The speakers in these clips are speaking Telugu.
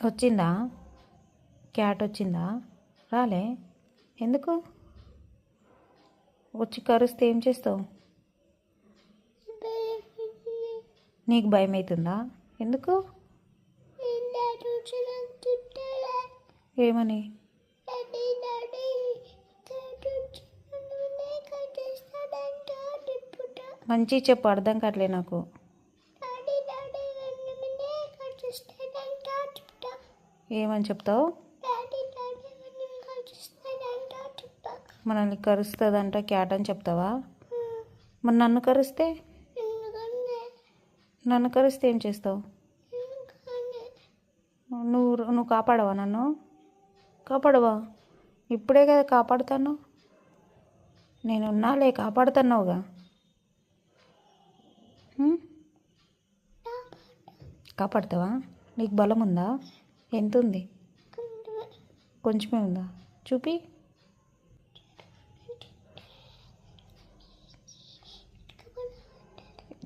వచ్చిందా? క్యాట్ వచ్చిందా? రాలే. ఎందుకు? వచ్చి కరుస్తే ఏం చేస్తావు? నీకు భయం అవుతుందా? ఎందుకు? ఏమని? మంచి చెప్పు, అర్థం కావట్లే నాకు. ఏమని చెప్తావు? మనల్ని కరుస్తుందంట క్యాట్ అని చెప్తావా? మరి నన్ను కరిస్తే ఏం చేస్తావు? నువ్వు కాపాడవా? నన్ను కాపాడవా? ఇప్పుడే కదా కాపాడుతాను. నేనున్నాలే, కాపాడుతున్నావుగా. కాపాడుతావా? నీకు బలం ఉందా? ఎంత ఉంది? కొంచెమే ఉందా? చూపి.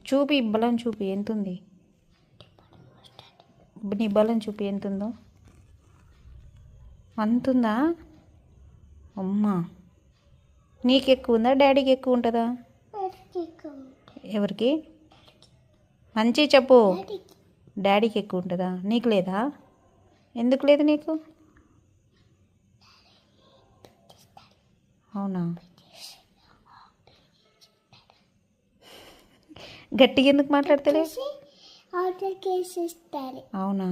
చూపి బలం, చూపి ఎంత ఉంది. నీ బలం చూపి ఎంత ఉందో. అంతుందా? అమ్మా, నీకు ఎక్కువ ఉందా డాడీకి ఎక్కువ ఉంటుందా? ఎవరికి? మంచి చెప్పు. డాడీకి ఎక్కువ ఉంటుందా? నీకు లేదా? ఎందుకు లేదు నీకు? అవునా? గట్టిగా ఎందుకు మాట్లాడతలే? అవునా?